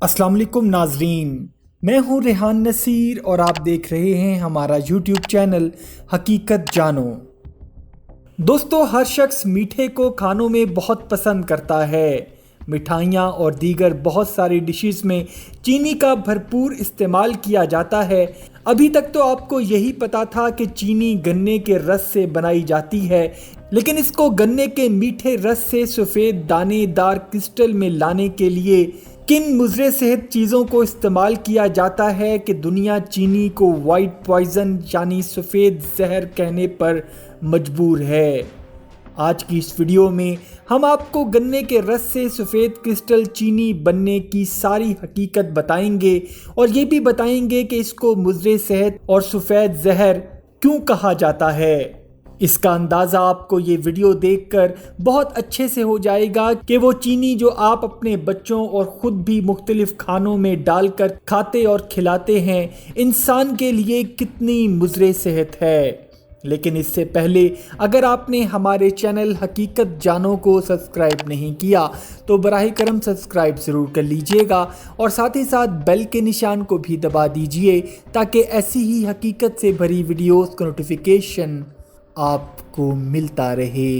अस्सलाम वालेकुम नाजरीन, मैं हूं रेहान नसीर और आप देख रहे हैं हमारा यूट्यूब चैनल हकीकत जानो। दोस्तों, हर शख्स मीठे को खानों में बहुत पसंद करता है। मिठाइयाँ और दीगर बहुत सारी डिशेस में चीनी का भरपूर इस्तेमाल किया जाता है। अभी तक तो आपको यही पता था कि चीनी गन्ने के रस से बनाई जाती है, लेकिन इसको गन्ने के मीठे रस से सफ़ेद दानेदार क्रिस्टल में लाने के लिए किन मुज़रे सेहत चीज़ों को इस्तेमाल किया जाता है कि दुनिया चीनी को वाइट पॉइज़न यानी सफ़ेद जहर कहने पर मजबूर है। आज की इस वीडियो में हम आपको गन्ने के रस से सफ़ेद क्रिस्टल चीनी बनने की सारी हकीकत बताएंगे और ये भी बताएंगे कि इसको मुज़रे सेहत और सफ़ेद जहर क्यों कहा जाता है। इसका अंदाज़ा आपको ये वीडियो देखकर बहुत अच्छे से हो जाएगा कि वो चीनी जो आप अपने बच्चों और ख़ुद भी मुख्तलिफ खानों में डालकर खाते और खिलाते हैं, इंसान के लिए कितनी मुज़रे सेहत है। लेकिन इससे पहले अगर आपने हमारे चैनल हकीकत जानो को सब्सक्राइब नहीं किया तो बराह करम सब्सक्राइब ज़रूर कर लीजिएगा और साथ ही साथ बेल के निशान को भी दबा दीजिए ताकि ऐसी ही हकीकत से भरी वीडियोस का नोटिफिकेशन आपको मिलता रहे।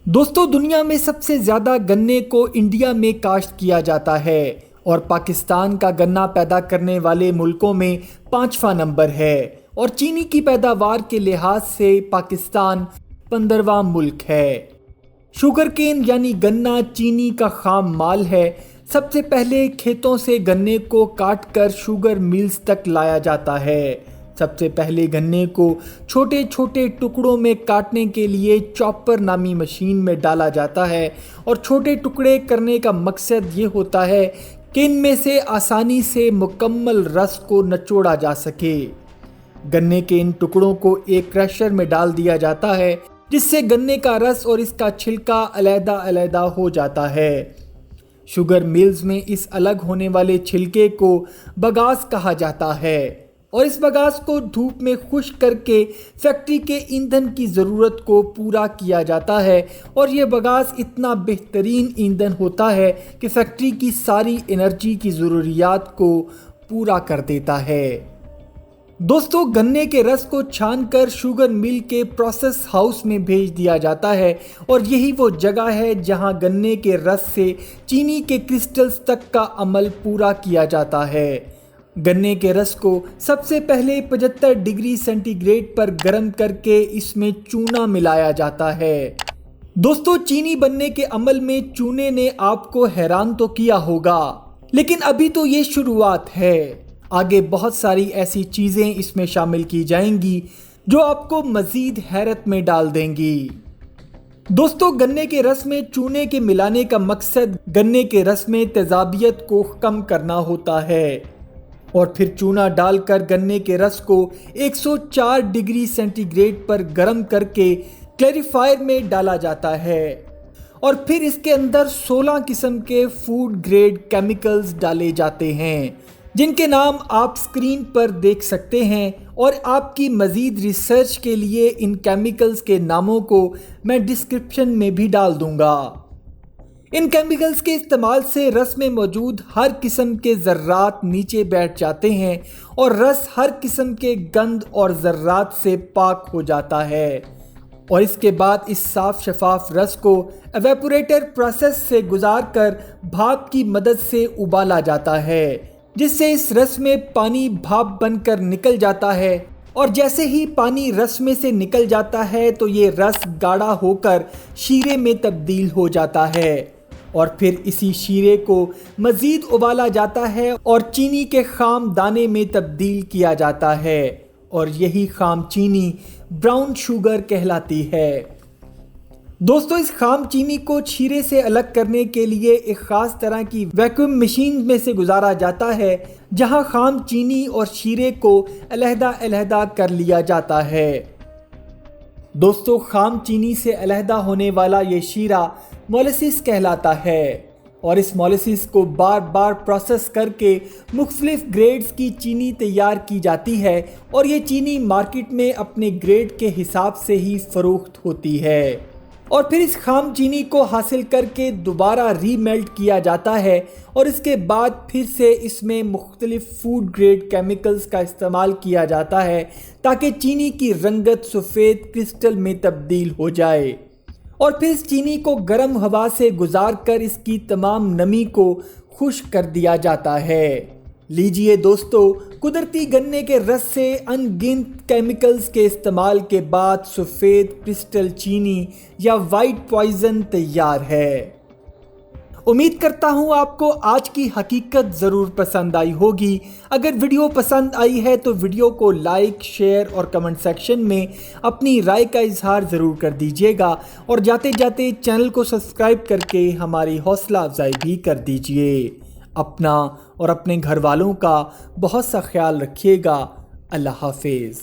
दोस्तों, दुनिया में सबसे ज़्यादा गन्ने को इंडिया में काश्त किया जाता है और पाकिस्तान का गन्ना पैदा करने वाले मुल्कों में 5वां नंबर है और चीनी की पैदावार के लिहाज से पाकिस्तान 15वां मुल्क है। शुगर केन यानी गन्ना चीनी का खाम माल है। सबसे पहले खेतों से गन्ने को काट कर शुगर मिल्स तक लाया जाता है। सबसे पहले गन्ने को छोटे छोटे टुकड़ों में काटने के लिए चॉपर नामी मशीन में डाला जाता है और छोटे टुकड़े करने का मकसद ये होता है कि इनमें से आसानी से मुकम्मल रस को निचोड़ा जा सके। गन्ने के इन टुकड़ों को एक क्रशर में डाल दिया जाता है जिससे गन्ने का रस और इसका छिलका अलग-अलग हो जाता है। शुगर मिल्स में इस अलग होने वाले छिलके को बगास कहा जाता है और इस बगास को धूप में खुश्क करके फैक्ट्री के ईंधन की ज़रूरत को पूरा किया जाता है और ये बगास इतना बेहतरीन ईंधन होता है कि फैक्ट्री की सारी एनर्जी की ज़रूरियात को पूरा कर देता है। दोस्तों, गन्ने के रस को छानकर शुगर मिल के प्रोसेस हाउस में भेज दिया जाता है और यही वो जगह है जहां गन्ने के रस से चीनी के क्रिस्टल्स तक का अमल पूरा किया जाता है। गन्ने के रस को सबसे पहले 75 डिग्री सेंटीग्रेड पर गर्म करके इसमें चूना मिलाया जाता है। दोस्तों, चीनी बनने के अमल में चूने ने आपको हैरान तो किया होगा, लेकिन अभी तो ये शुरुआत है। आगे बहुत सारी ऐसी चीज़ें इसमें शामिल की जाएंगी जो आपको मज़ीद हैरत में डाल देंगी। दोस्तों, गन्ने के रस में चूने के मिलाने का मकसद गन्ने के रस में तेजाबियत को कम करना होता है और फिर चूना डालकर गन्ने के रस को 104 डिग्री सेंटीग्रेड पर गर्म करके क्लैरिफायर में डाला जाता है और फिर इसके अंदर 16 किस्म के फूड ग्रेड केमिकल्स डाले जाते हैं जिनके नाम आप स्क्रीन पर देख सकते हैं और आपकी मज़ीद रिसर्च के लिए इन केमिकल्स के नामों को मैं डिस्क्रिप्शन में भी डाल दूंगा। इन केमिकल्स के इस्तेमाल से रस में मौजूद हर किस्म के ज़र्रात नीचे बैठ जाते हैं और रस हर किस्म के गंद और ज़र्रात से पाक हो जाता है और इसके बाद इस साफ शफाफ रस को एवेपोरेटर प्रोसेस से गुजारकर भाप की मदद से उबाला जाता है, जिससे इस रस में पानी भाप बनकर निकल जाता है और जैसे ही पानी रस में से निकल जाता है तो ये रस गाढ़ा होकर शीरे में तब्दील हो जाता है और फिर इसी शीरे को मज़ीद उबाला जाता है और चीनी के खाम दाने में तब्दील किया जाता है और यही खाम चीनी ब्राउन शुगर कहलाती है। दोस्तों, इस खाम चीनी को शीरे से अलग करने के लिए एक ख़ास तरह की वैक्यूम मशीन में से गुजारा जाता है जहां खाम चीनी और शीरे को अलहदा-अलहदा कर लिया जाता है। दोस्तों, खाम चीनी से अलहदा होने वाला ये शीरा मोलेसिस कहलाता है और इस मोलेसिस को बार बार प्रोसेस करके मुख्तलिफ ग्रेड्स की चीनी तैयार की जाती है और ये चीनी मार्केट में अपने ग्रेड के हिसाब से ही फ़रोख्त होती है। اور پھر اس خام چینی کو حاصل کر کے دوبارہ ری میلٹ کیا جاتا ہے اور اس کے بعد پھر سے اس میں مختلف فوڈ گریڈ کیمیکلز کا استعمال کیا جاتا ہے تاکہ چینی کی رنگت سفید کرسٹل میں تبدیل ہو جائے، اور پھر اس چینی کو گرم ہوا سے گزار کر اس کی تمام نمی کو خشک کر دیا جاتا ہے۔ لیجئے دوستو، قدرتی گنے کے رس سے ان گنت کیمیکلز کے استعمال کے بعد سفید کرسٹل چینی یا وائٹ پوائزن تیار ہے۔ امید کرتا ہوں آپ کو آج کی حقیقت ضرور پسند آئی ہوگی۔ اگر ویڈیو پسند آئی ہے تو ویڈیو کو لائک، شیئر اور کمنٹ سیکشن میں اپنی رائے کا اظہار ضرور کر دیجیے گا، اور جاتے جاتے چینل کو سبسکرائب کر کے ہماری حوصلہ افزائی بھی کر دیجیے۔ اپنا اور اپنے گھر والوں کا بہت سا خیال رکھیے گا۔ اللہ حافظ۔